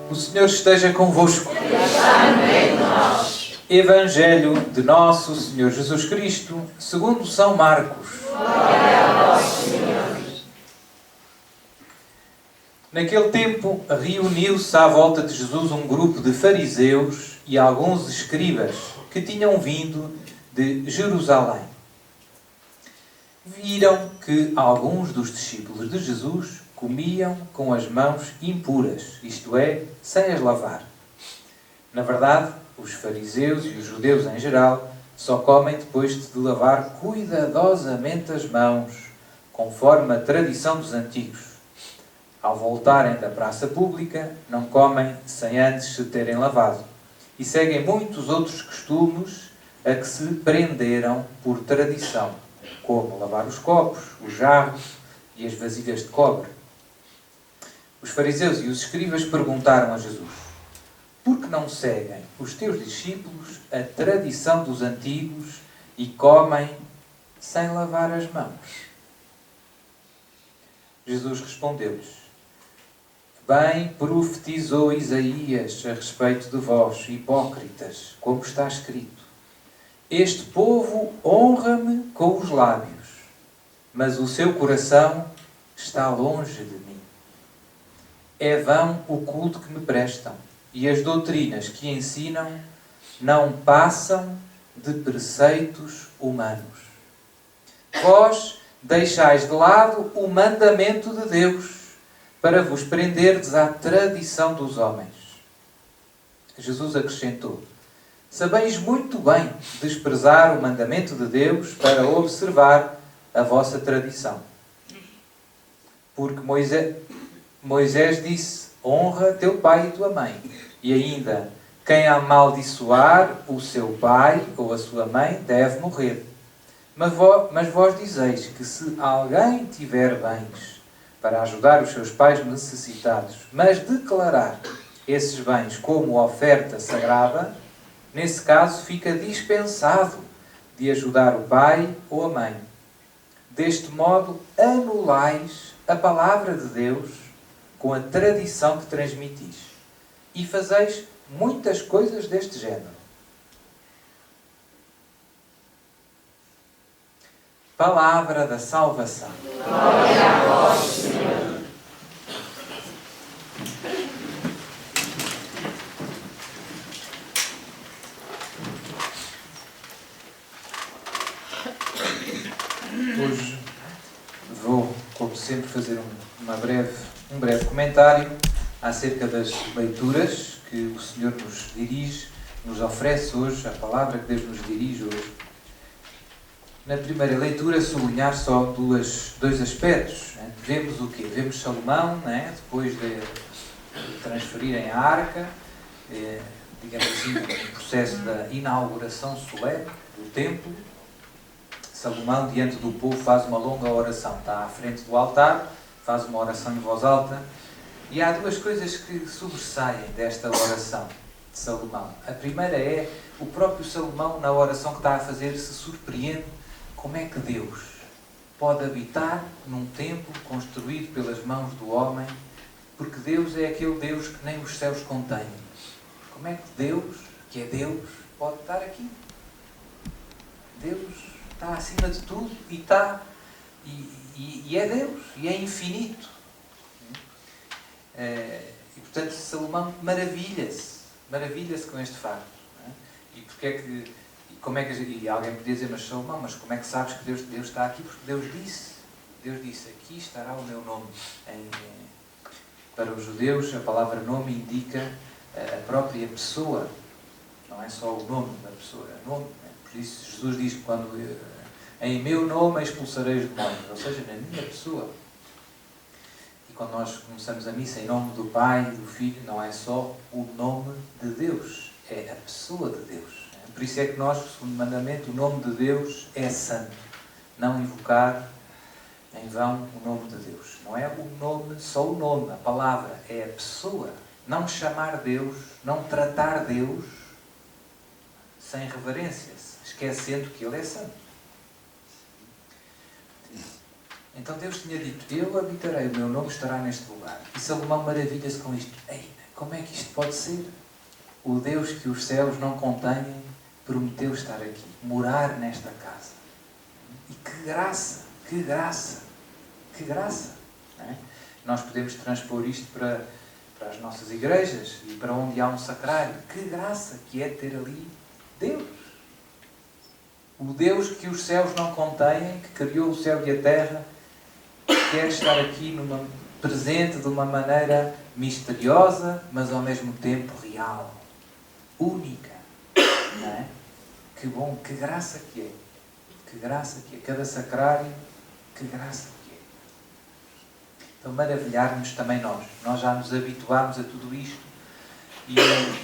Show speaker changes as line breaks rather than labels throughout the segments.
O Senhor esteja convosco. Evangelho de Nosso Senhor Jesus Cristo, segundo São Marcos.
Glória a vós, Senhor.
Naquele tempo, reuniu-se à volta de Jesus um grupo de fariseus e alguns escribas que tinham vindo de Jerusalém. Viram que alguns dos discípulos de Jesus comiam com as mãos impuras, isto é, sem as lavar. Na verdade, os fariseus e os judeus em geral só comem depois de lavar cuidadosamente as mãos, conforme a tradição dos antigos. Ao voltarem da praça pública, não comem sem antes se terem lavado. E seguem muitos outros costumes a que se prenderam por tradição, como lavar os copos, os jarros e as vasilhas de cobre. Os fariseus e os escribas perguntaram a Jesus: por que não seguem os teus discípulos a tradição dos antigos e comem sem lavar as mãos? Jesus respondeu-lhes: bem profetizou Isaías a respeito de vós, hipócritas, como está escrito: este povo honra-me com os lábios, mas o seu coração está longe de mim. É vão o culto que me prestam, e as doutrinas que ensinam não passam de preceitos humanos. Vós deixais de lado o mandamento de Deus para vos prenderdes à tradição dos homens. Jesus acrescentou: sabeis muito bem desprezar o mandamento de Deus para observar a vossa tradição. Porque Moisés disse: honra teu pai e tua mãe. E ainda: quem amaldiçoar o seu pai ou a sua mãe deve morrer. Mas vós dizeis que se alguém tiver bens para ajudar os seus pais necessitados, mas declarar esses bens como oferta sagrada, nesse caso fica dispensado de ajudar o pai ou a mãe. Deste modo, anulais a palavra de Deus com a tradição que transmitis, e fazeis muitas coisas deste género. Palavra da salvação.
Glória a vós, Senhor.
Hoje vou, como sempre, fazer um breve comentário acerca das leituras que o Senhor nos dirige, nos oferece hoje, a palavra que Deus nos dirige hoje. Na primeira leitura, sublinhar só dois aspectos. Né? Vemos o quê? Vemos Salomão, né? Depois de transferirem a arca, digamos assim, no processo da inauguração solene do templo. Salomão, diante do povo, faz uma longa oração. Está à frente do altar, faz uma oração em voz alta. E há duas coisas que sobressaem desta oração de Salomão. A primeira é o próprio Salomão, na oração que está a fazer, se surpreende como é que Deus pode habitar num templo construído pelas mãos do homem, porque Deus é aquele Deus que nem os céus contêm. Como é que Deus, que é Deus, pode estar aqui? Deus está acima de tudo e está... E é Deus, e é infinito. E portanto Salomão maravilha-se com este facto. Não é? E porque é que, e alguém podia dizer: mas Salomão, mas como é que sabes que Deus está aqui? Porque Deus disse, aqui estará o meu nome. Para os judeus a palavra nome indica a própria pessoa, não é só o nome da pessoa, é nome. Por isso Jesus diz que quando em meu nome expulsarei os demónios, ou seja, na minha pessoa. E quando nós começamos a missa em nome do Pai e do Filho, não é só o nome de Deus, é a pessoa de Deus. Por isso é que nós, segundo o mandamento, o nome de Deus é santo. Não invocar em vão o nome de Deus. Não é o nome, só o nome, a palavra, é a pessoa. Não chamar Deus, não tratar Deus sem reverência, esquecendo que Ele é santo. Então Deus tinha dito: eu habitarei, o meu nome estará neste lugar. E Salomão maravilha-se com isto. Ei, Como é que isto pode ser? O Deus que os céus não contêm prometeu estar aqui, morar nesta casa. E que graça, que graça, que graça! Não é? Nós podemos transpor isto para as nossas igrejas e para onde há um sacrário. Que graça que é ter ali Deus! O Deus que os céus não contêm, que criou o céu e a terra, quer estar aqui presente de uma maneira misteriosa, mas ao mesmo tempo real, única. Não é? Que bom, que graça que é. Que graça que é. Cada sacrário, que graça que é. Então maravilhar-nos também nós. Nós já nos habituámos a tudo isto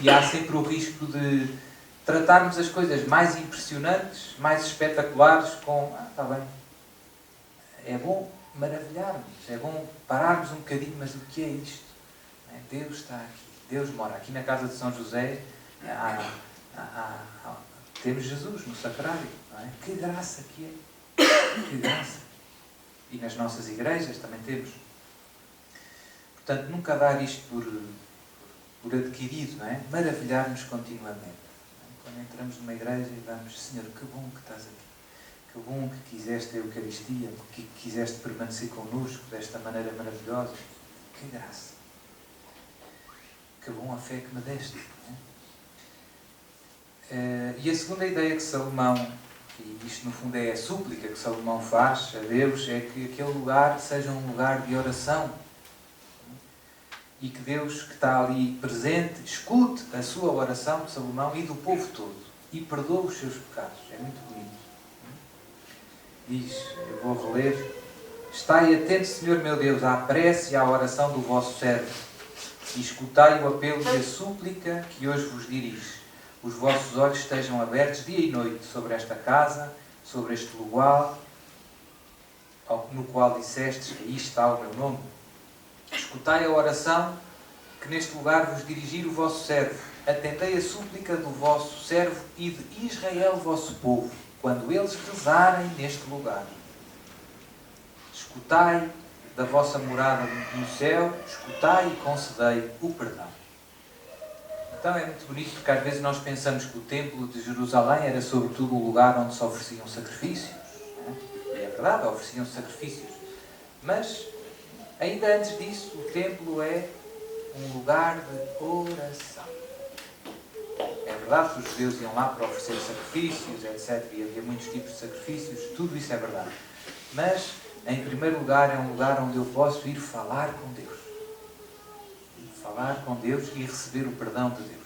e há sempre o risco de tratarmos as coisas mais impressionantes, mais espetaculares com... está bem. É bom maravilhar-nos. É bom pararmos um bocadinho, mas o que é isto? Deus está aqui. Deus mora. Aqui na casa de São José temos Jesus no sacrário. Não é? Que graça que é. Que graça. E nas nossas igrejas também temos. Portanto, nunca dar isto por adquirido, não é? Maravilhar-nos continuamente. Quando entramos numa igreja e vamos, Senhor, que bom que estás aqui. Que bom que quiseste a Eucaristia, que quiseste permanecer connosco desta maneira maravilhosa. Que graça. Que bom a fé que me deste. Não é? E a segunda ideia que Salomão, e isto no fundo é a súplica que Salomão faz a Deus, é que aquele lugar seja um lugar de oração. E que Deus, que está ali presente, escute a sua oração de Salomão e do povo todo. E perdoe os seus pecados. É muito bonito. Diz, eu vou reler. Estai atento, Senhor meu Deus, à prece e à oração do vosso servo. E escutai o apelo e a súplica que hoje vos dirijo. Os vossos olhos estejam abertos dia e noite sobre esta casa, sobre este lugar, no qual dissestes, aí está o meu nome. Escutai a oração que neste lugar vos dirigir o vosso servo. Atendei a súplica do vosso servo e de Israel, vosso povo, quando eles rezarem neste lugar. Escutai da vossa morada no céu, escutai e concedei o perdão. Então é muito bonito porque às vezes nós pensamos que o templo de Jerusalém era sobretudo o lugar onde se ofereciam sacrifícios. Não é? E é verdade, ofereciam sacrifícios. Mas ainda antes disso, o templo é um lugar de oração. É verdade que os judeus iam lá para oferecer sacrifícios, etc. E havia muitos tipos de sacrifícios, tudo isso é verdade. Mas, em primeiro lugar, é um lugar onde eu posso ir falar com Deus. Falar com Deus e receber o perdão de Deus.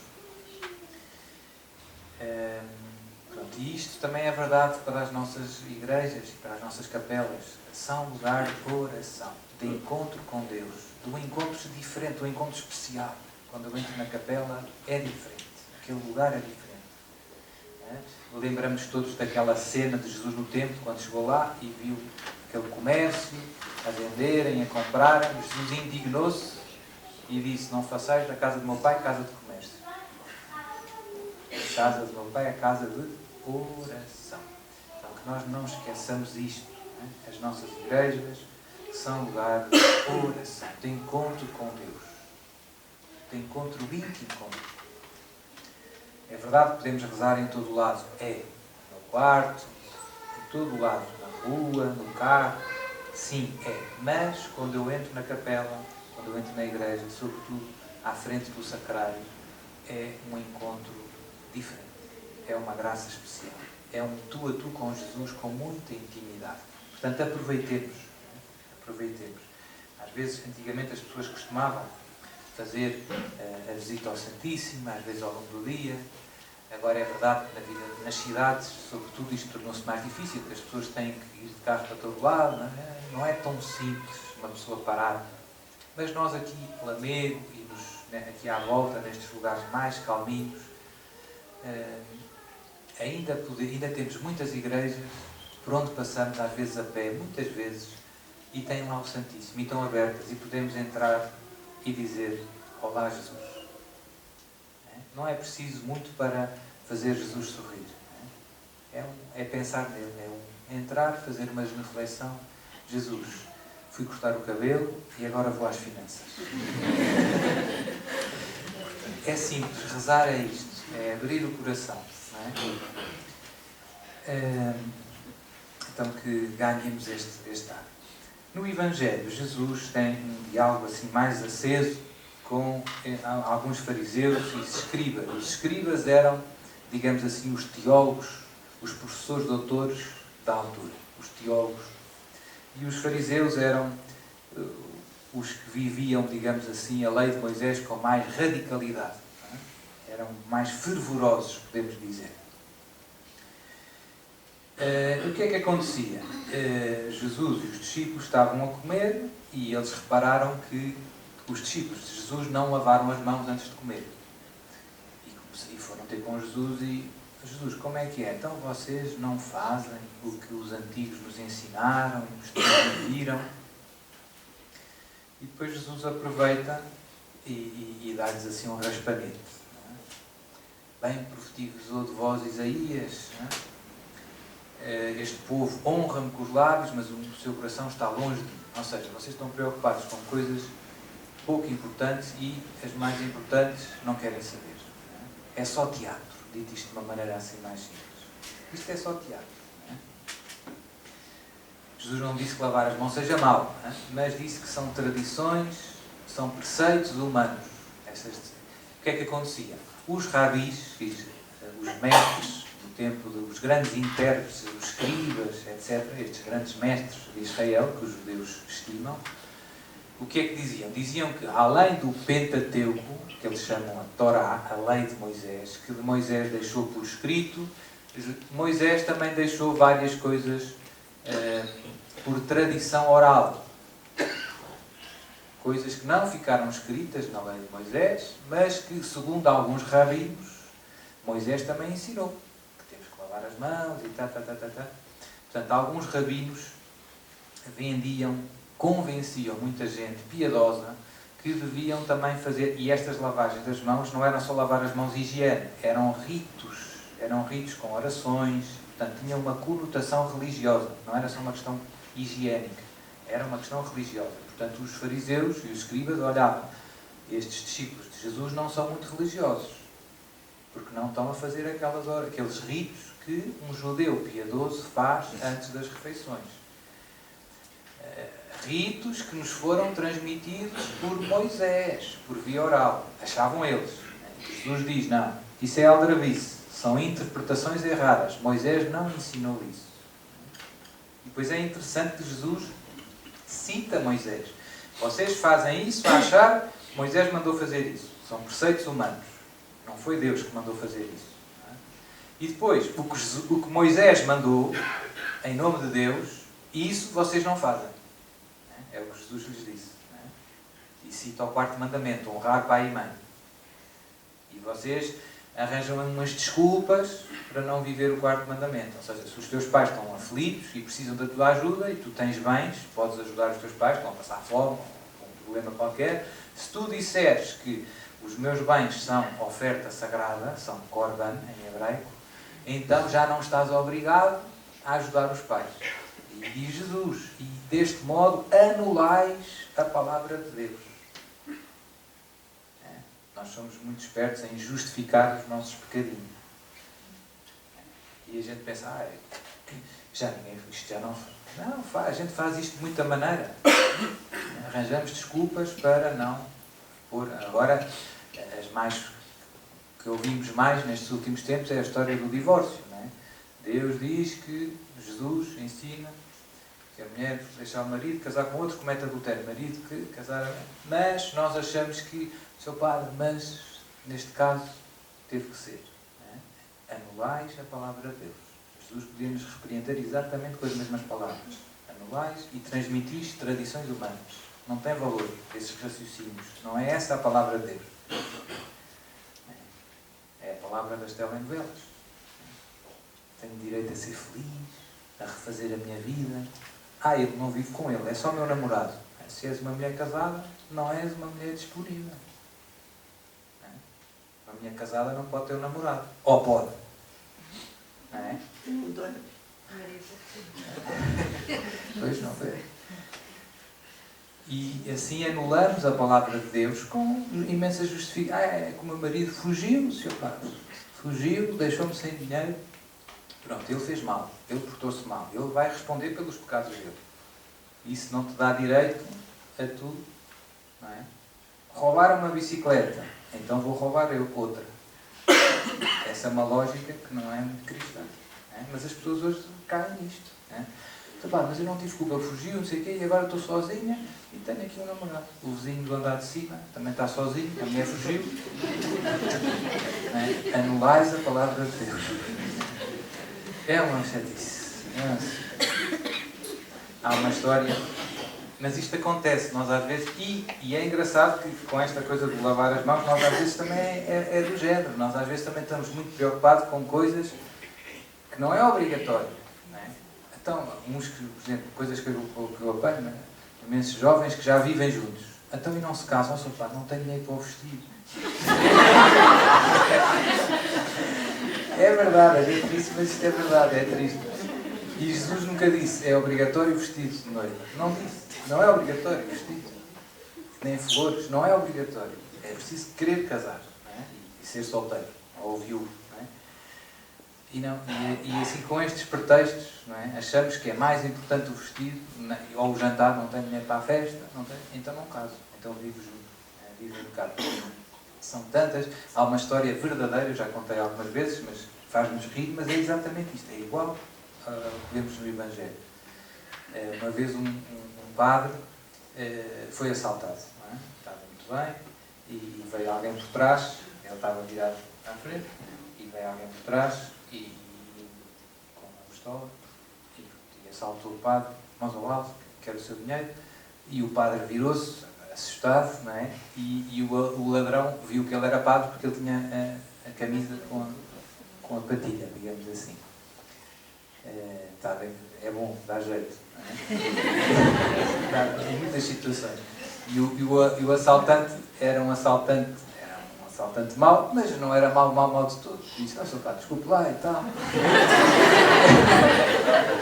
Pronto, e isto também é verdade para as nossas igrejas e para as nossas capelas. São lugar de oração, de encontro com Deus, de um encontro diferente, de um encontro especial. Quando eu entro na capela, é diferente. Aquele lugar é diferente. Lembramos todos daquela cena de Jesus no templo, quando chegou lá e viu aquele comércio, a venderem, a comprarem. Jesus indignou-se e disse, não façais da casa do meu pai casa de comércio. A casa do meu pai é casa de oração. Então que nós não esqueçamos isto. As nossas igrejas são lugar de oração, de encontro com Deus. De encontro íntimo com Deus. É verdade que podemos rezar em todo lado. No quarto, em todo lado. Na rua, no carro. Sim, é. Mas quando eu entro na capela, quando eu entro na igreja, sobretudo à frente do sacrário, é um encontro diferente. É uma graça especial. É um tu a tu com Jesus com muita intimidade. Portanto, aproveitemos. Aproveitemos. Às vezes, antigamente, as pessoas costumavam fazer a visita ao Santíssimo, às vezes ao longo do dia. Agora é verdade que na vida, nas cidades, sobretudo, isto tornou-se mais difícil, porque as pessoas têm que ir de carro para todo lado. Não é tão simples uma pessoa parar. Mas nós aqui, Lamego e aqui à volta, nestes lugares mais calminhos, ainda temos muitas igrejas por onde passamos, às vezes a pé, muitas vezes, e têm lá o Santíssimo, e estão abertas, e podemos entrar e dizer, olá Jesus. Não é preciso muito para fazer Jesus sorrir. É pensar nele, entrar, fazer uma genuflexão. Jesus, fui cortar o cabelo e agora vou às finanças. é simples, rezar é isto, é abrir o coração, não é? Então que ganhemos este hábito. No Evangelho, Jesus tem um diálogo assim mais aceso com alguns fariseus e escribas. Os escribas eram, digamos assim, os teólogos, os professores doutores da altura, os teólogos. E os fariseus eram os que viviam, digamos assim, a lei de Moisés com mais radicalidade. Não é? Eram mais fervorosos, podemos dizer. O que é que acontecia? Jesus e os discípulos estavam a comer e eles repararam que os discípulos de Jesus não lavaram as mãos antes de comer. E foram ter com Jesus e... Jesus, como é que é? Então vocês não fazem o que os antigos nos ensinaram e nos transmitiram? E depois Jesus aproveita e dá-lhes assim um raspanete. Não é? Bem profetizou de vós Isaías, não é? Este povo honra-me com os lábios, mas o seu coração está longe de mim. Ou seja, vocês estão preocupados com coisas pouco importantes e as mais importantes não querem saber. Não é? É só teatro, dito isto de uma maneira assim mais simples. Isto é só teatro. Não é? Jesus não disse que lavar as mãos seja mau, não é? Mas disse que são tradições, são preceitos humanos. O que é que acontecia? Os rabis, os mestres, tempo dos grandes intérpretes, os escribas, etc., estes grandes mestres de Israel, que os judeus estimam, o que é que diziam? Diziam que, além do Pentateuco, que eles chamam a Torá, a lei de Moisés, que Moisés deixou por escrito, Moisés também deixou várias coisas por tradição oral. Coisas que não ficaram escritas na lei de Moisés, mas que, segundo alguns rabinos, Moisés também ensinou. Lavar as mãos e Portanto, alguns rabinos convenciam muita gente piedosa que deviam também fazer, e estas lavagens das mãos não eram só lavar as mãos higiene, eram ritos com orações, portanto, tinham uma conotação religiosa, não era só uma questão higiênica, era uma questão religiosa. Portanto, os fariseus e os escribas olhavam, estes discípulos de Jesus não são muito religiosos, porque não estão a fazer aqueles ritos que um judeu piedoso faz antes das refeições. Ritos que nos foram transmitidos por Moisés, por via oral. Achavam eles. Jesus diz, não, isso é aldrabice, são interpretações erradas. Moisés não ensinou isso. E depois é interessante que Jesus cita Moisés. Vocês fazem isso a achar que Moisés mandou fazer isso. São preceitos humanos. Não foi Deus que mandou fazer isso. E depois, o que Moisés mandou, em nome de Deus, isso vocês não fazem. É o que Jesus lhes disse. E cita o 4º mandamento, honrar pai e mãe. E vocês arranjam umas desculpas para não viver o 4º mandamento. Ou seja, se os teus pais estão aflitos e precisam da tua ajuda, e tu tens bens, podes ajudar os teus pais, estão a passar fome, com um problema qualquer, se tu disseres que os meus bens são oferta sagrada, são korban em hebraico, então já não estás obrigado a ajudar os pais. E diz Jesus, e deste modo anulais a palavra de Deus. Nós somos muito espertos em justificar os nossos pecadinhos. E a gente pensa, isto já não faz. Não, a gente faz isto de muita maneira. Arranjamos desculpas para não pôr. Agora, as mais que ouvimos mais nestes últimos tempos é a história do divórcio. Não é? Deus diz que Jesus ensina que a mulher deixar o marido, casar com outro, comete adultério. O marido que casar... Mas nós achamos que, seu padre, mas neste caso teve que ser. Não é? Anulais a palavra de Deus. Jesus podia nos repreender exatamente com as mesmas palavras. Anulais e transmitis tradições humanas. Não tem valor esses raciocínios. Não é essa a palavra de Deus. É a palavra das telenovelas. Tenho direito a ser feliz, a refazer a minha vida. Eu não vivo com ele, é só meu namorado. Se és uma mulher casada, não és uma mulher disponível. Uma mulher casada não pode ter um namorado. Ou pode. Não é? Pois não vê. E assim anulamos a palavra de Deus com imensa justificação. É que o meu marido fugiu, Sr. Padre. Fugiu, deixou-me sem dinheiro. Pronto, ele fez mal. Ele portou-se mal. Ele vai responder pelos pecados dele. Isso não te dá direito a tudo, não é? Roubar uma bicicleta. Então vou roubar eu outra. Essa é uma lógica que não é muito cristã. Não é? Mas as pessoas hoje caem nisto. Não é? Então, mas eu não tive culpa, ele fugiu, não sei o quê, e agora estou sozinha e tenho aqui um namorado. O vizinho do andar de cima também está sozinho, a mulher fugiu. Não é? Anulais a palavra de Deus. É uma chatice. Há uma história, mas isto acontece, nós às vezes, e é engraçado que com esta coisa de lavar as mãos, nós às vezes também é do género, nós às vezes também estamos muito preocupados com coisas que não é obrigatório. Não é? Então, uns que, por exemplo, coisas que eu apanho, né? Imensos jovens que já vivem juntos. Então, e não se casam, só pá, não tenho dinheiro para o vestido. É verdade, a gente disse, mas isto é verdade, é triste. E Jesus nunca disse, é obrigatório vestido de noiva. Não disse, não é obrigatório vestido. Nem flores, não é obrigatório. É preciso querer casar, não é? E ser solteiro, ou viúvo. E assim, com estes pretextos, não é? Achamos que é mais importante o vestido, ou o jantar, não tenho dinheiro para a festa, então não caso, então vivo junto, vivo em pecado. São tantas, há uma história verdadeira, eu já contei algumas vezes, mas faz-nos rir, mas é exatamente isto, é igual ao que vemos no Evangelho. Uma vez um padre foi assaltado, não é? Estava muito bem, e veio alguém por trás, ele estava virado à frente, e veio alguém por trás, e com uma pistola, e assaltou o padre, mãos ao alto, quer o seu dinheiro, e o padre virou-se, assustado, não é? E o ladrão viu que ele era padre porque ele tinha a camisa com a patilha, digamos assim. É bom, dá jeito, não é? Em muitas situações. E o assaltante era um assaltante mau, mas não era mau de todo. E disse, Sr. Padre, desculpe lá e tal.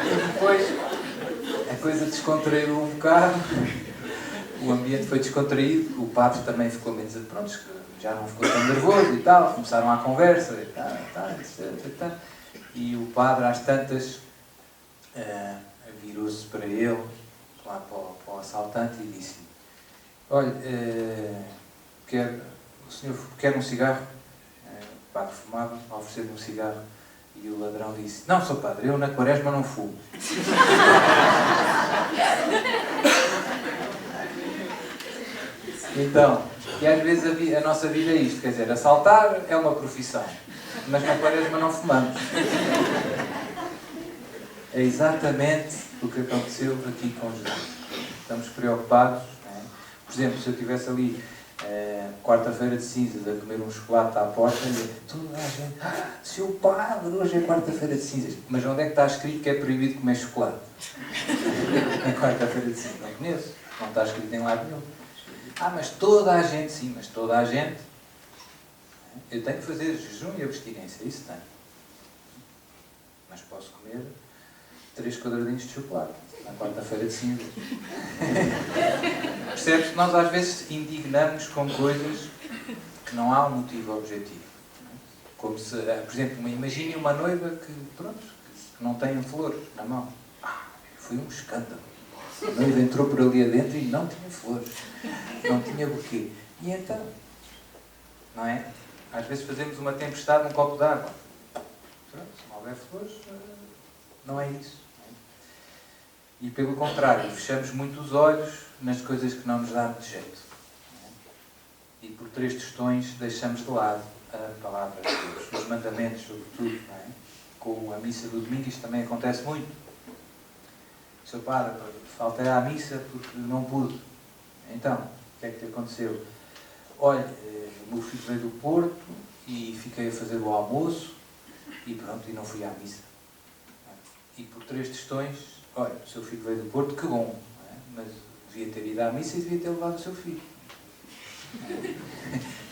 E depois a coisa descontraiu um bocado, o ambiente foi descontraído, o padre também ficou menos, pronto, já não ficou tão nervoso e tal, começaram a conversa e tal. E o padre, às tantas, virou-se para ele, lá para o assaltante, e disse: olha, o senhor quer um cigarro? O padre fumava, ofereceu-lhe um cigarro, e o ladrão disse: não, Sr. Padre, eu na quaresma não fumo. Então, e às vezes a nossa vida é isto, quer dizer, assaltar é uma profissão, mas na quaresma não fumamos. É exatamente o que aconteceu aqui com Jesus. Estamos preocupados, não é? Por exemplo, se eu estivesse ali quarta-feira de cinzas a comer um chocolate à porta, toda a gente, Seu Padre, hoje é quarta-feira de cinzas. Mas onde é que está escrito que é proibido comer chocolate? Na quarta-feira de cinzas, não conheço, não está escrito em lado nenhum. Mas toda a gente, sim, mas toda a gente. Eu tenho que fazer jejum e abstinência, isso tenho. Mas posso comer 3 quadradinhos de chocolate na quarta-feira de cinzas. Percebes que nós às vezes indignamos com coisas que não há um motivo objetivo. Como se, por exemplo, imagine uma noiva que não tem flores na mão. Foi um escândalo. A noiva entrou por ali adentro e não tinha flores. Não tinha buquê. E então? Não é? Às vezes fazemos uma tempestade num copo d'água. Se não houver flores, não é isso. Não é? E pelo contrário, fechamos muito os olhos nas coisas que não nos dão de jeito. Não é? E por 3 tostões deixamos de lado a palavra de Deus, os mandamentos, sobretudo. Não é? Com a missa do domingo isto também acontece muito. Seu Padre, faltei à missa porque não pude. Então, o que é que aconteceu? Olha, o meu filho veio do Porto e fiquei a fazer o almoço e pronto, e não fui à missa. E por 3 tostões, olha, o seu filho veio do Porto, que bom, não é? Mas devia ter ido à missa e devia ter levado o seu filho.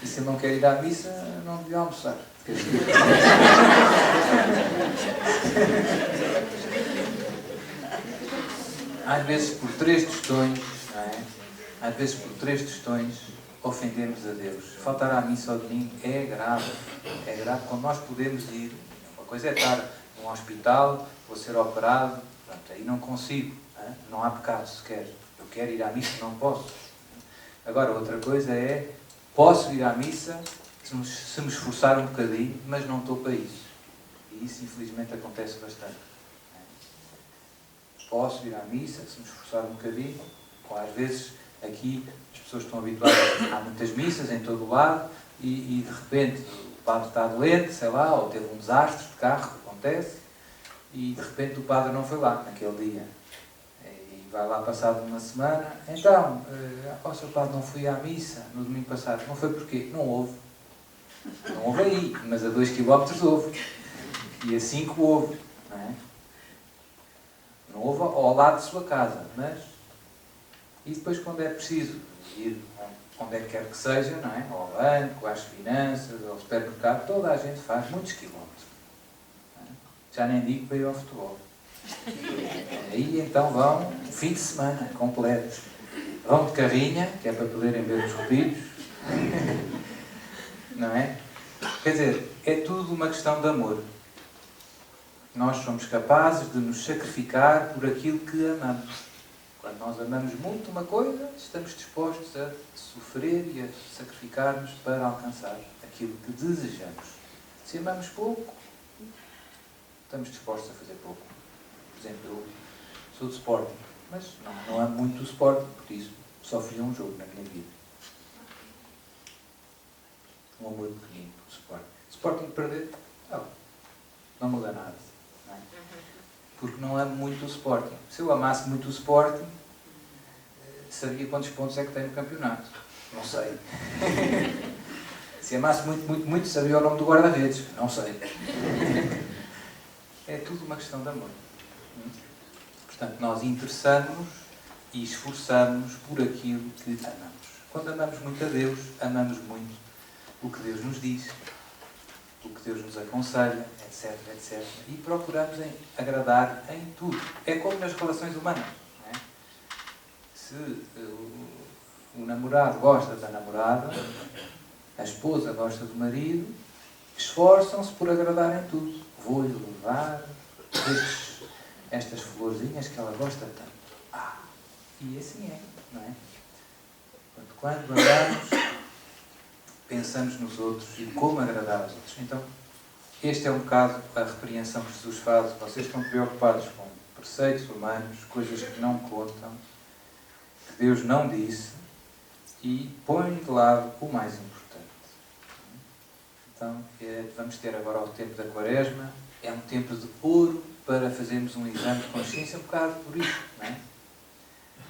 E se ele não quer ir à missa, não devia almoçar. Às vezes, por 3 tostões, não é? às vezes por 3 tostões, ofendemos a Deus. Faltar à missa ao domingo é grave. É grave quando nós podemos ir. Uma coisa é estar num hospital, vou ser operado, pronto, aí não consigo. Não há pecado sequer. Eu quero ir à missa, não posso. Agora, outra coisa é, posso ir à missa se me esforçar um bocadinho, mas não estou para isso. E isso, infelizmente, acontece bastante. Posso ir à missa, se me esforçar um bocadinho. Às vezes, aqui, as pessoas estão habituadas a muitas missas em todo o lado e de repente, o padre está doente, sei lá, ou teve um desastre de carro, que acontece, e de repente o padre não foi lá naquele dia. E vai lá passado uma semana. Então, o seu padre não foi à missa no domingo passado. Não foi porquê? Não houve. Não houve aí, mas a 2 km houve. E a 5 houve. Não é? Não houve ao lado de sua casa, mas... E depois, quando é preciso ir onde é que quer que seja, não é? Ao banco, às finanças, ao supermercado, toda a gente faz muitos quilómetros. Não é? Já nem digo para ir ao futebol. Aí então vão um fim de semana completo. Vão de carrinha, que é para poderem ver os retiros. Não é? Quer dizer, é tudo uma questão de amor. Nós somos capazes de nos sacrificar por aquilo que amamos. Quando nós amamos muito uma coisa, estamos dispostos a sofrer e a sacrificar-nos para alcançar aquilo que desejamos. Se amamos pouco, estamos dispostos a fazer pouco. Por exemplo, eu sou de Sporting, mas não amo muito o Sporting, por isso só fui a um jogo na minha vida. Um amor pequenino, o Sporting. Sporting perder, não muda nada. Não é? Porque não amo muito o Sporting. Se eu amasse muito o Sporting, sabia quantos pontos é que tem no campeonato. Não sei. Se amasse muito, muito, muito, sabia o nome do guarda-redes. Não sei. É tudo uma questão de amor. Portanto, nós interessamos e esforçamos por aquilo que amamos. Quando amamos muito a Deus, amamos muito o que Deus nos diz, o que Deus nos aconselha, etc, etc. E procuramos agradar em tudo. É como nas relações humanas. Não é? Se o namorado gosta da namorada, a esposa gosta do marido, esforçam-se por agradar em tudo. Vou-lhe levar estas florzinhas que ela gosta tanto. E assim é, não é? Quando amamos, pensamos nos outros e como agradar aos outros. Então, este é um bocado a repreensão que Jesus faz. Vocês estão preocupados com preceitos humanos, coisas que não contam, que Deus não disse, e põem de lado o mais importante. Então, vamos ter agora o tempo da Quaresma. É um tempo de ouro para fazermos um exame de consciência, um bocado por isso, não é?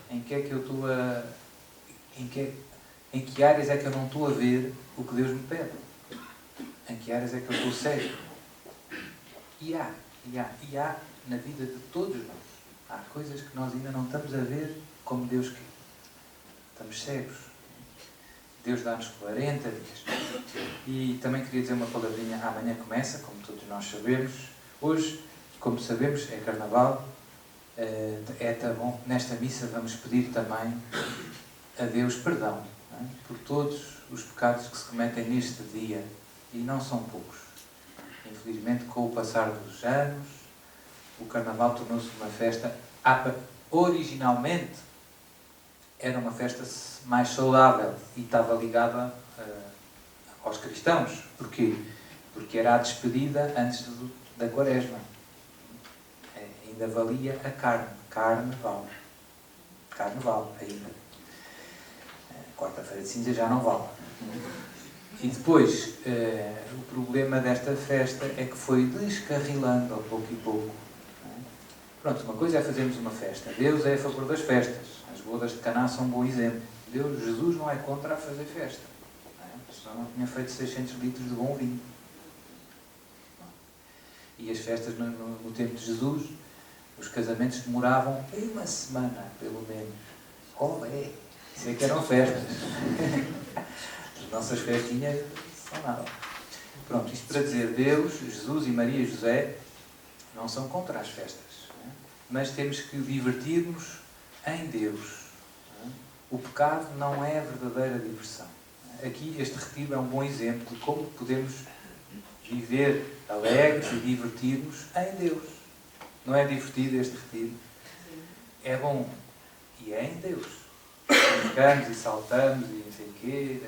Em que é que eu estou a... Em que áreas é que eu não estou a ver o que Deus me pede? Em que áreas é que eu estou cego? E há na vida de todos nós. Há coisas que nós ainda não estamos a ver como Deus quer. Estamos cegos. Deus dá-nos 40 dias. E também queria dizer uma palavrinha. Amanhã começa, como todos nós sabemos. Hoje, como sabemos, é Carnaval. Tá bom. Nesta missa vamos pedir também a Deus perdão, não é? Por todos os pecados que se cometem neste dia. E não são poucos. Infelizmente, com o passar dos anos, o Carnaval tornou-se uma festa... Originalmente, era uma festa mais saudável e estava ligada aos cristãos. Porquê? Porque era a despedida antes da Quaresma. Ainda valia a carne. Carnaval. Carnaval, ainda. Quarta-feira de cinza já não vale. E depois, o problema desta festa é que foi descarrilando ao pouco e pouco. Pronto, uma coisa é fazermos uma festa. Deus é a favor das festas. As bodas de Caná são um bom exemplo. Jesus não é contra a fazer festa. Senão não tinha feito 600 litros de bom vinho. E as festas no tempo de Jesus, os casamentos demoravam uma semana, pelo menos. Isso é que eram festas. As nossas festinhas são nada. Pronto, isto para dizer, Deus, Jesus e Maria e José não são contra as festas. Mas temos que divertir-nos em Deus. O pecado não é a verdadeira diversão. Aqui este retiro é um bom exemplo de como podemos viver alegres e divertir-nos em Deus. Não é divertido este retiro? É bom. E é em Deus. Brincamos e saltamos e não sei o quê.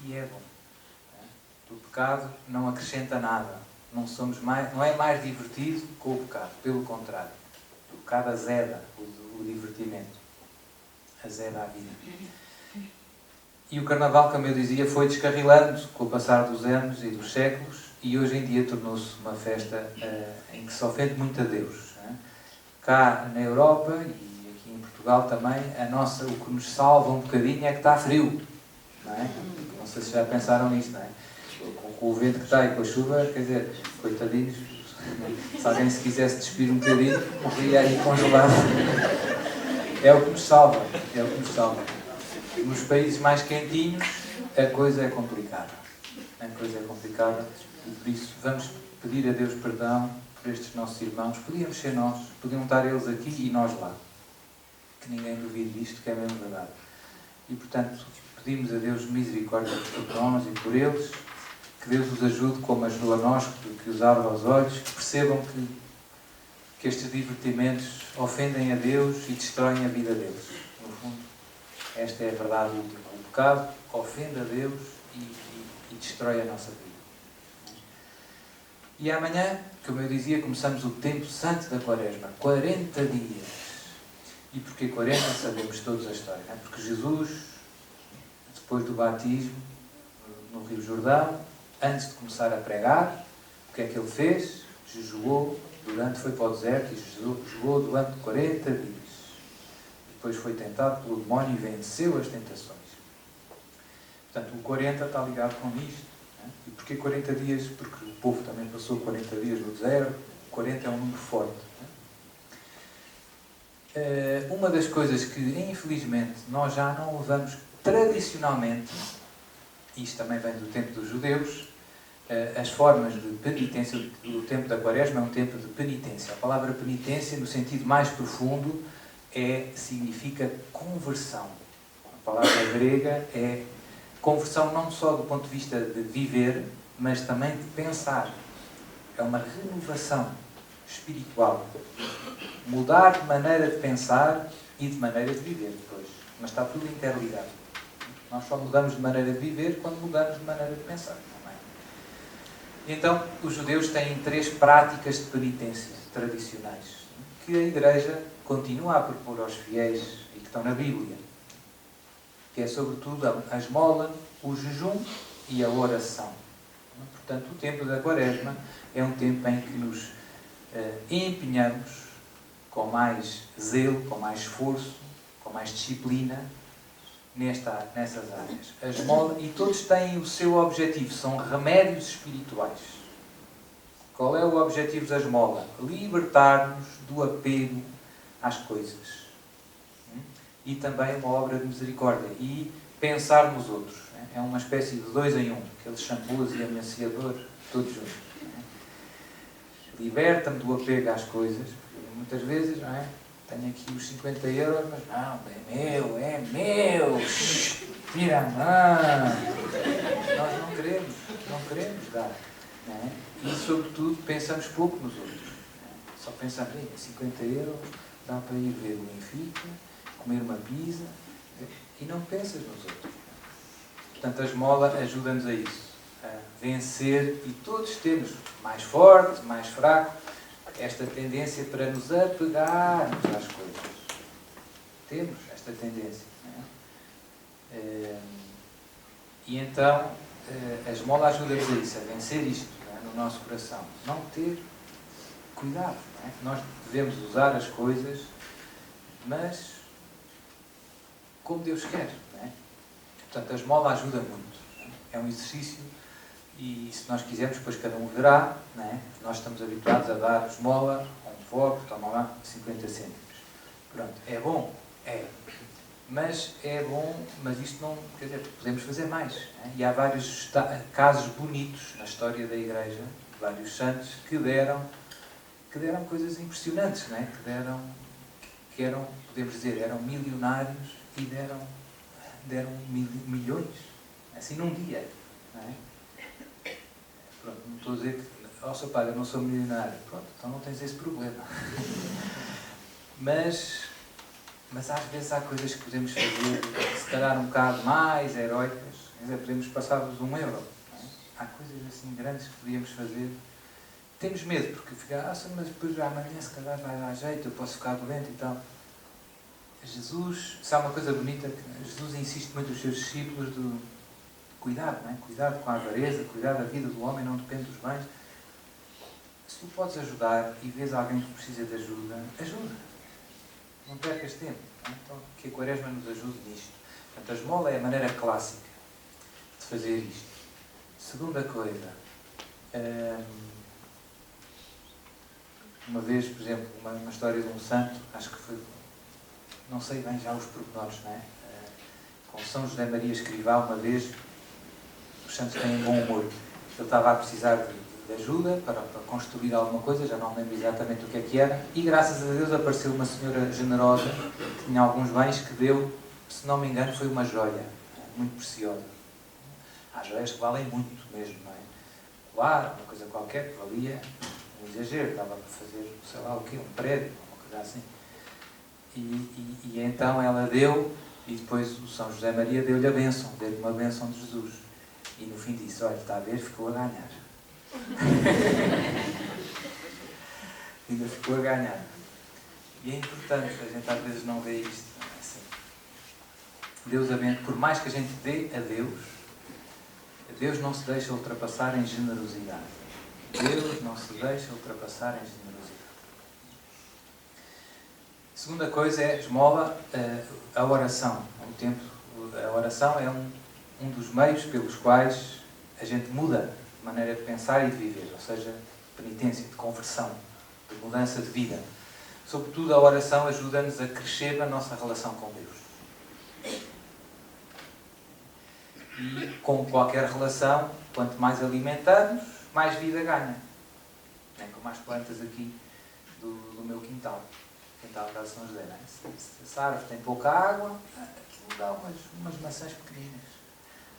E é bom. O pecado não acrescenta nada. Não é mais divertido com o pecado. Pelo contrário. O pecado azeda o divertimento. Azeda a vida. E o Carnaval, como eu dizia, foi descarrilando com o passar dos anos e dos séculos e hoje em dia tornou-se uma festa em que se ofende muito a Deus. Cá na Europa e aqui em Portugal também, o que nos salva um bocadinho é que está frio. Não é? Não sei se já pensaram nisto, não é? Com o vento que está e com a chuva, quer dizer, coitadinhos, se alguém se quisesse despir um bocadinho, morria aí congelado. É o que nos salva, é o que nos salva. Nos países mais quentinhos, a coisa é complicada. A coisa é complicada e por isso vamos pedir a Deus perdão por estes nossos irmãos. Podíamos ser nós, podiam estar eles aqui e nós lá. Que ninguém duvide disto, que é mesmo verdade. E portanto, pedimos a Deus misericórdia por nós e por eles, que Deus os ajude como ajudou a nós, que os abra os olhos, que percebam que estes divertimentos ofendem a Deus e destroem a vida deles. No fundo, esta é a verdade última. O pecado ofende a Deus e destrói a nossa vida. E amanhã, como eu dizia, começamos o tempo santo da Quaresma. 40 dias. E porquê 40? Sabemos todos a história. Não é? Porque Jesus, depois do batismo no Rio Jordão, antes de começar a pregar, o que é que ele fez? Jejuou, foi para o deserto e jejuou durante 40 dias. Depois foi tentado pelo demónio e venceu as tentações. Portanto, o 40 está ligado com isto. Né? E porquê 40 dias? Porque o povo também passou 40 dias no deserto. 40 é um número forte. Né? Uma das coisas que, infelizmente, nós já não levamos tradicionalmente, isto também vem do tempo dos judeus, as formas de penitência. O tempo da Quaresma é um tempo de penitência. A palavra penitência, no sentido mais profundo, significa conversão. A palavra grega é conversão não só do ponto de vista de viver, mas também de pensar. É uma renovação espiritual. Mudar de maneira de pensar e de maneira de viver depois. Mas está tudo interligado. Nós só mudamos de maneira de viver quando mudamos de maneira de pensar. Então, os judeus têm 3 práticas de penitência tradicionais que a Igreja continua a propor aos fiéis e que estão na Bíblia, que é sobretudo a esmola, o jejum e a oração. Portanto, o tempo da Quaresma é um tempo em que nos empenhamos com mais zelo, com mais esforço, com mais disciplina nessas áreas. A esmola, e todos têm o seu objetivo, são remédios espirituais. Qual é o objetivo da esmola? Libertar-nos do apego às coisas. E também uma obra de misericórdia. E pensar nos outros. É uma espécie de 2 em 1. Aqueles shampoos e amaciador, todos juntos. Liberta-me do apego às coisas. Porque muitas vezes, não é? Tenho aqui os 50 euros, mas não, é meu. Tira a mão. Nós não queremos dar. Não é? E, sobretudo, pensamos pouco nos outros. Só pensamos em 50 euros, dá para ir ver o Benfica, comer uma pizza, e não pensas nos outros. Portanto, a esmola ajuda-nos a isso, a vencer, e todos temos, mais forte, mais fraco, esta tendência para nos apegarmos às coisas. Temos esta tendência. Não é? E então, a esmola ajuda-nos a isso, a vencer isto, não é? No nosso coração. Não ter cuidado. Não é? Nós devemos usar as coisas, mas como Deus quer. Não é? Portanto, a esmola ajuda muito. Não é? É um exercício. E se nós quisermos, depois cada um verá, não é? Nós estamos habituados a dar esmola, um foco, toma lá 50 cêntimos. Pronto, é bom? É. Mas é bom, mas isto não, quer dizer, podemos fazer mais. Não é? E há vários casos bonitos na história da Igreja, vários santos, que deram coisas impressionantes, não é? Que eram, podemos dizer, eram milionários e deram milhões, assim num dia. Não é? Pronto, não estou a dizer que, seu pai, eu não sou milionário. Pronto, então não tens esse problema. Mas às vezes há coisas que podemos fazer, se calhar um bocado mais heroicas, podemos passar-vos €1. Não é? Há coisas assim grandes que podíamos fazer. Temos medo, porque fica, mas depois amanhã se calhar vai dar jeito, eu posso ficar doente e tal. Jesus, sabe uma coisa bonita? Que Jesus insiste muito nos seus discípulos de cuidado, não é? Cuidado com a avareza, cuidado da vida do homem, não depende dos bens. Se tu podes ajudar e vês alguém que precisa de ajuda, ajuda. Não percas tempo. Não é? Então, que a Quaresma nos ajude nisto. Portanto, a esmola é a maneira clássica de fazer isto. Segunda coisa, uma vez, por exemplo, uma história de um santo, acho que foi, não sei bem já os pormenores, não é? Com São José Maria Escrivá, uma vez, os santos têm bom humor. Ele estava a precisar de ajuda para construir alguma coisa, já não me lembro exatamente o que era, e graças a Deus apareceu uma senhora generosa que tinha alguns bens que deu, se não me engano, foi uma joia muito preciosa. Há joias que valem muito mesmo, não é? Claro, uma coisa qualquer que valia um exagero, dava para fazer, sei lá o quê, um prédio, uma coisa assim. E então ela deu, e depois o São José Maria deu-lhe a bênção, deu-lhe uma bênção de Jesus. E no fim disse, olha, está a ver, ficou a ganhar. Ainda ficou a ganhar. E é importante, a gente às vezes não vê isto assim. Deus abençoe, por mais que a gente dê a Deus não se deixa ultrapassar em generosidade. Deus não se deixa ultrapassar em generosidade. Segunda coisa é esmola, a oração. A oração é um dos meios pelos quais a gente muda de maneira de pensar e de viver, ou seja, de penitência, de conversão, de mudança de vida. Sobretudo, a oração ajuda-nos a crescer na nossa relação com Deus. E, como qualquer relação, quanto mais alimentamos, mais vida ganha. É como as plantas aqui do meu quintal. Quintal da São José, não é? Se a árvore tem pouca água, aquilo dá umas maçãs pequeninas.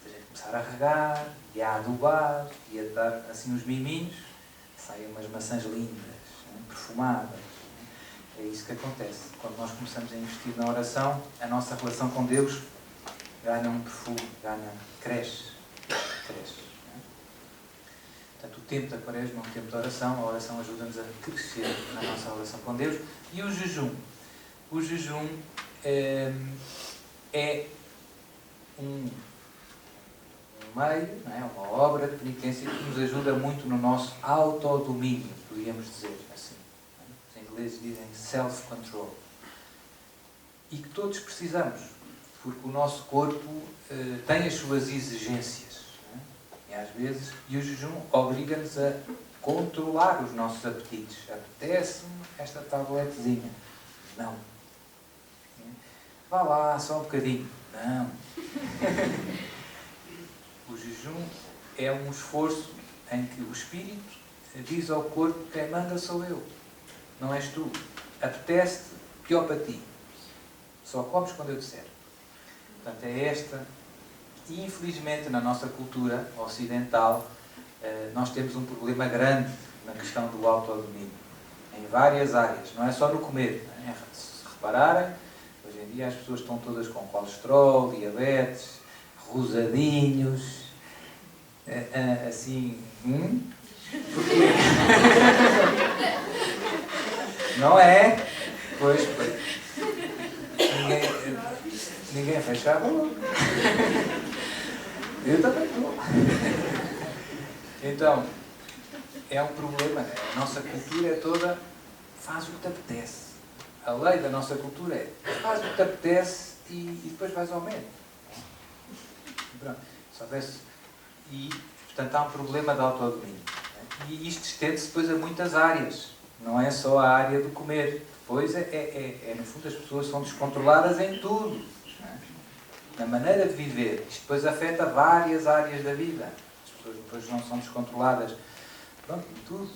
Se a gente começar a regar, e a adubar, e a dar assim uns miminhos, saem umas maçãs lindas, perfumadas. É isso que acontece. Quando nós começamos a investir na oração, a nossa relação com Deus ganha um perfume, cresce. Portanto, o tempo da Quaresma é um tempo de oração. A oração ajuda-nos a crescer na nossa relação com Deus. E o jejum? O jejum é um meio, não é? Uma obra de penitência que nos ajuda muito no nosso autodomínio, podríamos dizer assim. Os ingleses dizem self-control. E que todos precisamos, porque o nosso corpo tem as suas exigências. E às vezes, e o jejum obriga-nos a controlar os nossos apetites. Apetece-me esta tabletezinha. Não. Vá lá, só um bocadinho. Não. O jejum é um esforço em que o espírito diz ao corpo: quem manda sou eu, não és tu. Apetece-te, pior para ti. Só comes quando eu disser. Portanto, é esta. E, infelizmente, na nossa cultura ocidental, nós temos um problema grande na questão do autodomínio. Em várias áreas. Não é só no comer. Não é? Se repararem, hoje em dia as pessoas estão todas com colesterol, diabetes, rosadinhos, assim... Porquê? Não é? Pois. Ninguém fecha a boca. Eu também estou. Então, é um problema. A nossa cultura toda faz o que te apetece. A lei da nossa cultura é faz o que te apetece e depois vais ao médico. Pronto. Se houvesse... E, portanto, há um problema de autodomínio. E isto estende-se depois a muitas áreas. Não é só a área do comer. Depois, no fundo, as pessoas são descontroladas em tudo. Na maneira de viver. Isto depois afeta várias áreas da vida. As pessoas depois não são descontroladas. Pronto, em tudo.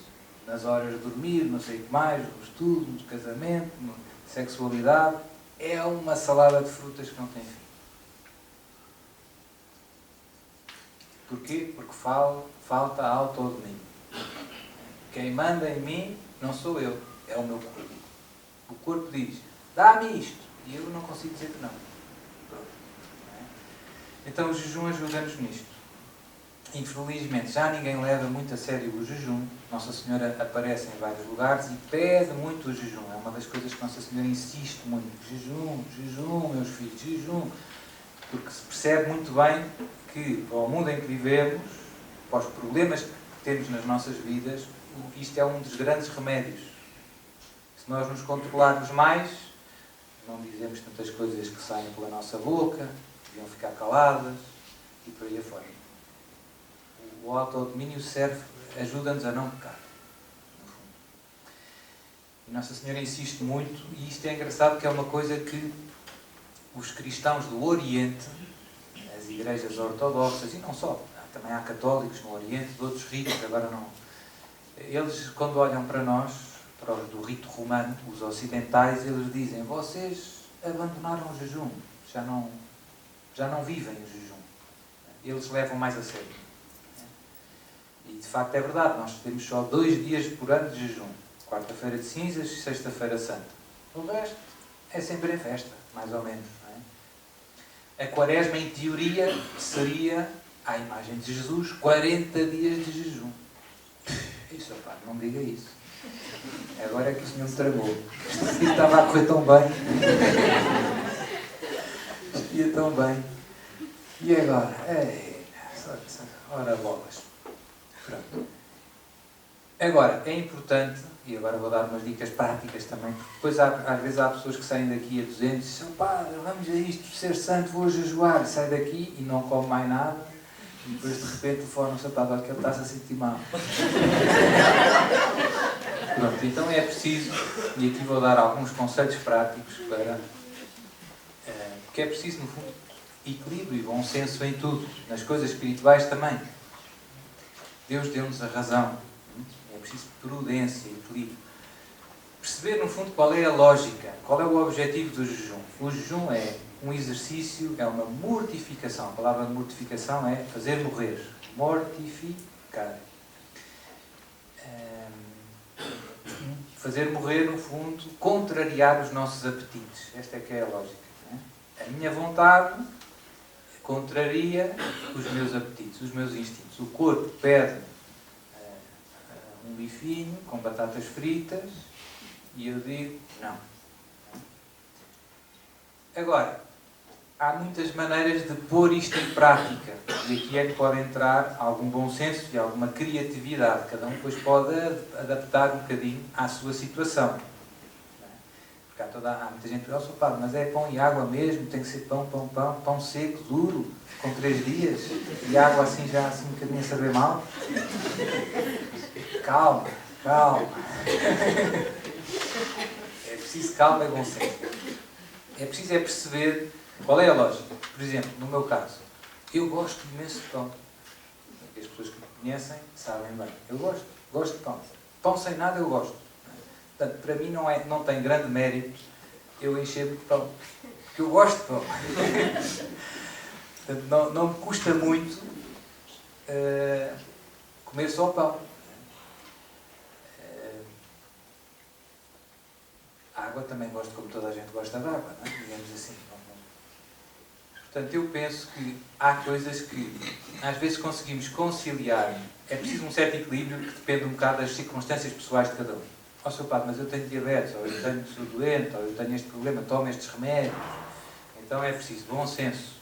Nas horas de dormir, não sei o que mais, no estudo, no casamento, na sexualidade. é uma salada de frutas que não tem fim. Porquê? Porque falta autodomínio. Quem manda em mim não sou eu, é o meu corpo. O corpo diz, dá-me isto, e eu não consigo dizer que não. Pronto. Então o jejum ajuda-nos nisto. Infelizmente já ninguém leva muito a sério o jejum. Nossa Senhora aparece em vários lugares e pede muito o jejum. É uma das coisas que Nossa Senhora insiste muito. Jejum, jejum, meus filhos, jejum. Porque se percebe muito bem que, para o mundo em que vivemos, para os problemas que temos nas nossas vidas, isto é um dos grandes remédios. Se nós nos controlarmos mais, não dizemos tantas coisas que saem pela nossa boca, deviam ficar caladas e por aí afora. O autodomínio ajuda-nos a não pecar, no fundo. E Nossa Senhora insiste muito, e isto é engraçado, que é uma coisa que os cristãos do Oriente, as igrejas ortodoxas, e não só, também há católicos no Oriente, de outros ritos, agora não. Eles, quando olham para nós, para os do rito romano, os ocidentais, eles dizem, vocês abandonaram o jejum, já não vivem o jejum. Eles levam mais a sério. E de facto é verdade, nós temos só 2 dias por ano de jejum. Quarta-feira de cinzas e sexta-feira santa. O resto é sempre em festa, mais ou menos. Não é? A quaresma, em teoria, seria, à imagem de Jesus, 40 dias de jejum. Isso, pá, não diga isso. Agora é que o Senhor me tramou. Isto estava a correr tão bem. Isto ia tão bem. E agora? Ora bolas. Pronto. Agora, é importante, e agora vou dar umas dicas práticas também, porque depois às vezes há pessoas que saem daqui a 200 e dizem, pá, vamos a isto, ser santo, vou jejuar, e sai daqui e não come mais nada, e depois de repente telefonam-se, pá, que ele está-se a sentir mal. Pronto, então é preciso, e aqui vou dar alguns conselhos práticos para... porque é preciso, no fundo, equilíbrio e bom senso em tudo, nas coisas espirituais também. Deus deu-nos a razão. É preciso prudência, equilíbrio. Perceber, no fundo, qual é a lógica, qual é o objetivo do jejum. O jejum é um exercício, é uma mortificação. A palavra mortificação é fazer morrer. Mortificar. Fazer morrer, no fundo, contrariar os nossos apetites. Esta é que é a lógica. Não é? A minha vontade contraria os meus apetites, os meus instintos. O corpo pede um bifinho com batatas fritas e eu digo não. Agora, há muitas maneiras de pôr isto em prática e aqui é que pode entrar algum bom senso e alguma criatividade. Cada um depois pode adaptar um bocadinho à sua situação. Porque há muita gente que diz, padre, mas é pão e água mesmo, tem que ser pão seco, duro, com 3 dias, e água assim já assim um bocadinho a saber mal. Calma. É preciso calma e bom senso. É preciso perceber qual é a lógica. Por exemplo, no meu caso, eu gosto imenso de pão. As pessoas que me conhecem sabem bem. Eu gosto de pão. Pão sem nada eu gosto. Portanto, para mim não tem grande mérito eu encher-me de pão. Porque eu gosto de pão. Portanto, não me custa muito comer só pão. A água também gosto, como toda a gente gosta de água, não é? Digamos assim. Portanto, eu penso que há coisas que às vezes conseguimos conciliar. É preciso um certo equilíbrio que depende um bocado das circunstâncias pessoais de cada um. Sr. Padre, mas eu tenho diabetes, ou eu sou doente, ou eu tenho este problema, tomo estes remédios. Então é preciso bom senso.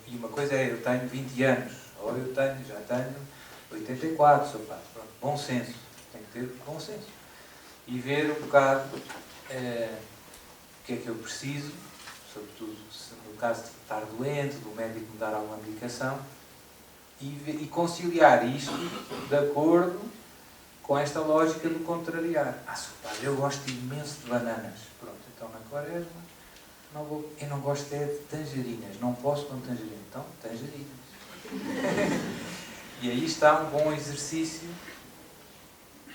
E uma coisa é, eu tenho 20 anos, ou eu já tenho 84, Sr. Padre. Pronto, bom senso. Tem que ter bom senso. E ver um bocado o que é que eu preciso, sobretudo no caso de estar doente, do médico me dar alguma medicação, e conciliar isto de acordo com esta lógica do contrariar. Sr. Padre, eu gosto imenso de bananas. Pronto, então na quaresma eu não gosto de tangerinas. Não posso com tangerinas. Então, tangerinas. E aí está um bom exercício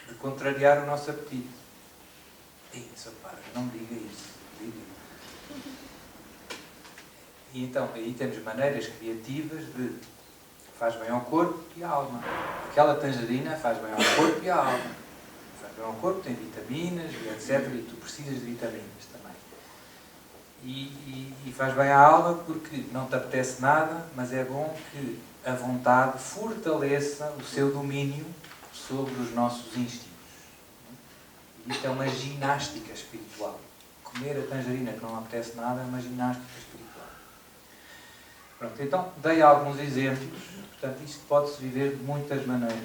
de contrariar o nosso apetite. Sr. Padre, não diga isso. Diga. E então, aí temos maneiras criativas de faz bem ao corpo e à alma. Aquela tangerina faz bem ao corpo e à alma. Faz bem ao corpo, tem vitaminas, e etc. E tu precisas de vitaminas também. E faz bem à alma porque não te apetece nada, mas é bom que a vontade fortaleça o seu domínio sobre os nossos instintos. E isto é uma ginástica espiritual. Comer a tangerina que não apetece nada é uma ginástica espiritual. Pronto, então dei alguns exemplos. Portanto, isto pode-se viver de muitas maneiras.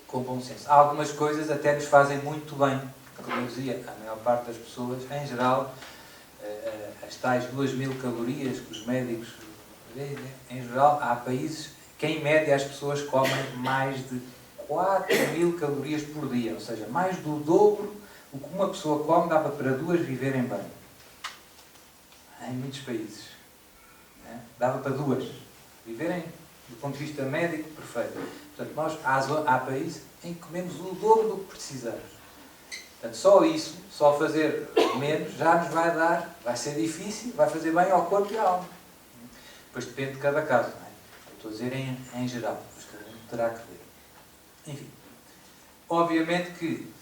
Com bom senso. Há algumas coisas até nos fazem muito bem. Como eu dizia, a maior parte das pessoas, em geral, as tais 2000 calorias que os médicos dizem, em geral, há países que, em média, as pessoas comem mais de 4000 calorias por dia. Ou seja, mais do dobro o que uma pessoa come dava para duas viverem bem. Em muitos países. Dava para duas viverem, do ponto de vista médico, perfeito. Portanto, nós, há países em que comemos o dobro do que precisamos. Portanto, só isso, só fazer menos, já nos vai dar, vai ser difícil, vai fazer bem ao corpo e à alma. Depois depende de cada caso, não é? Eu estou a dizer em geral, depois cada um terá que ver. Enfim, obviamente que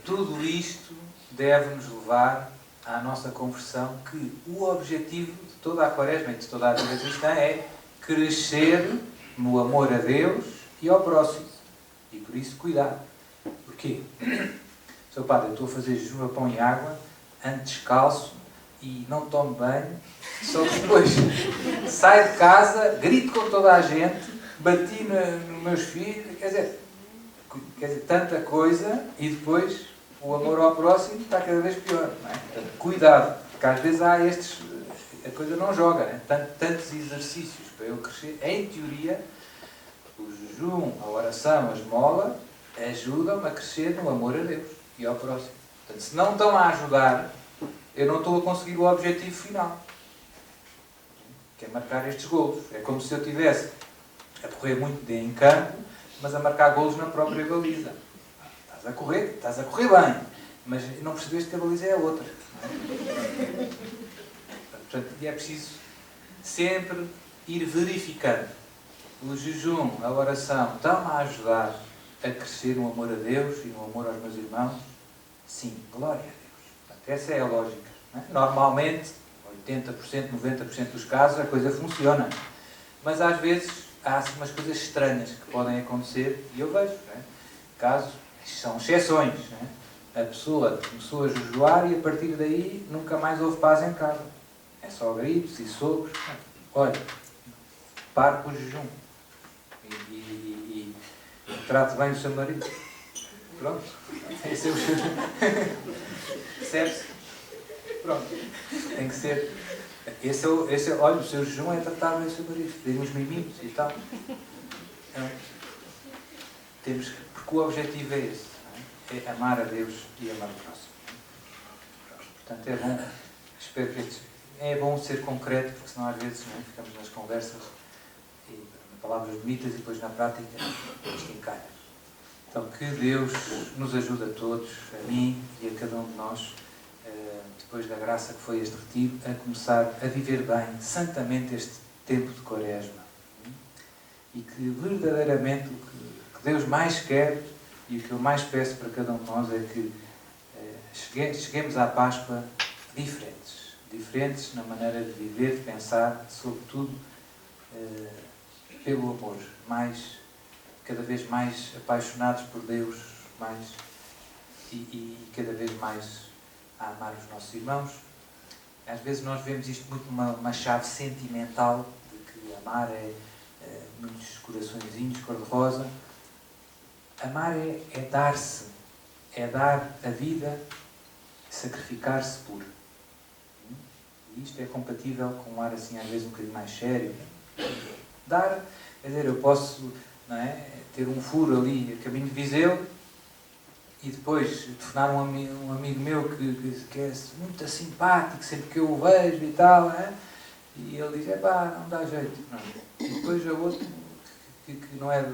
tudo isto deve-nos levar à nossa conversão que o objetivo de toda a Quaresma e de toda a vida cristã é crescer no amor a Deus e ao próximo. E por isso, cuidado. Porquê? Sr. Padre, eu estou a fazer jejum a pão e água, ando descalço e não tomo banho, só que depois saio de casa, grito com toda a gente, bati nos meus filhos, quer dizer, tanta coisa, e depois o amor ao próximo está cada vez pior. Não é? Portanto, cuidado, porque às vezes há estes... A coisa não joga, né? Tantos exercícios para eu crescer. Em teoria, o jejum, a oração, a esmola, ajudam-me a crescer no amor a Deus e ao próximo. Portanto, se não estão a ajudar, eu não estou a conseguir o objetivo final, que é marcar estes golos. É como se eu estivesse a correr muito bem em campo, mas a marcar golos na própria baliza. Estás a correr bem, mas não percebeste que a baliza é a outra. Não é? Portanto, é preciso sempre ir verificando. O jejum, a oração, estão-me a ajudar a crescer no amor a Deus e no amor aos meus irmãos? Sim, glória a Deus. Portanto, essa é a lógica. Não é? Normalmente, 80%, 90% dos casos, a coisa funciona. Mas às vezes há umas coisas estranhas que podem acontecer e eu vejo. Não é? Casos, são exceções. Não é? A pessoa começou a jejuar e a partir daí nunca mais houve paz em casa. É só gritos e socos. Olha, pare com o jejum. E trate bem o seu marido. Pronto. Esse é o jejum. Percebe-se? Pronto. Tem que ser. Olha, o seu jejum é tratar bem o seu marido. Dê uns miminhos e tal. Então, porque o objetivo é esse. Não é? É amar a Deus e amar o próximo. Portanto, é bom. Espero que é bom ser concreto, porque senão às vezes não é? Ficamos nas conversas e palavras bonitas e depois na prática isto encalha. Então que Deus nos ajude a todos, a mim e a cada um de nós, depois da graça que foi este retiro, a começar a viver bem, santamente este tempo de Quaresma. E que verdadeiramente o que Deus mais quer e o que eu mais peço para cada um de nós é que cheguemos à Páscoa diferentes na maneira de viver, de pensar, sobretudo pelo amor, cada vez mais apaixonados por Deus, e cada vez mais a amar os nossos irmãos. Às vezes nós vemos isto muito uma chave sentimental, de que amar é muitos coraçõezinhos cor-de-rosa. Amar é dar-se, é dar a vida, sacrificar-se por. E isto é compatível com um ar assim, às vezes um bocadinho mais sério. Dar, quer dizer, eu posso, não é, ter um furo ali a caminho de Viseu e depois telefonar um amigo meu que é muito simpático, sempre que eu o vejo e tal, não é? E ele diz, não dá jeito. Não. E depois há outro que não é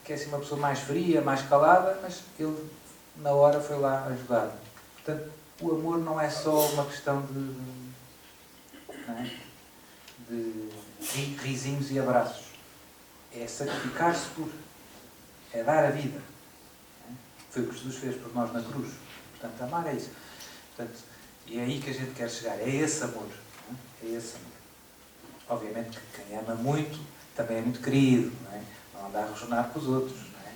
que é assim uma pessoa mais fria, mais calada, mas ele na hora foi lá ajudar. Portanto, o amor não é só uma questão não é? De risinhos e abraços. É sacrificar-se por, é dar a vida. Não é? Foi o que Jesus fez por nós na cruz. Portanto, amar é isso. Portanto, e é aí que a gente quer chegar. É esse amor. Não é? É esse amor. Obviamente que quem ama muito também é muito querido. Não é? Não anda a rejonar com os outros. Não é?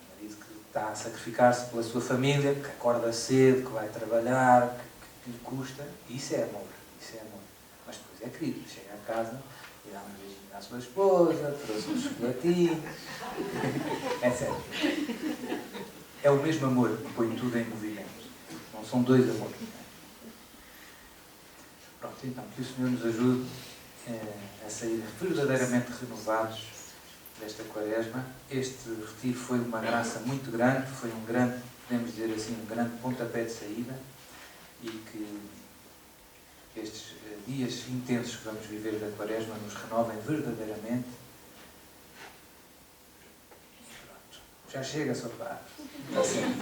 Um marido que está a sacrificar-se pela sua família, que acorda cedo, que vai trabalhar, que lhe custa. Isso é amor. Isso é amor. Mas depois é querido. Chega a casa e dá um beijinho à sua esposa, trouxe um chocolatinho. É sério. É o mesmo amor que põe tudo em movimento. Não são dois amores. Pronto, então, que o Senhor nos ajude a sair verdadeiramente renovados desta quaresma. Este retiro foi uma graça muito grande, foi um grande, podemos dizer assim, um grande pontapé de saída, e que estes dias intensos que vamos viver da quaresma nos renovem verdadeiramente. E pronto, já chega, só para... Está certo.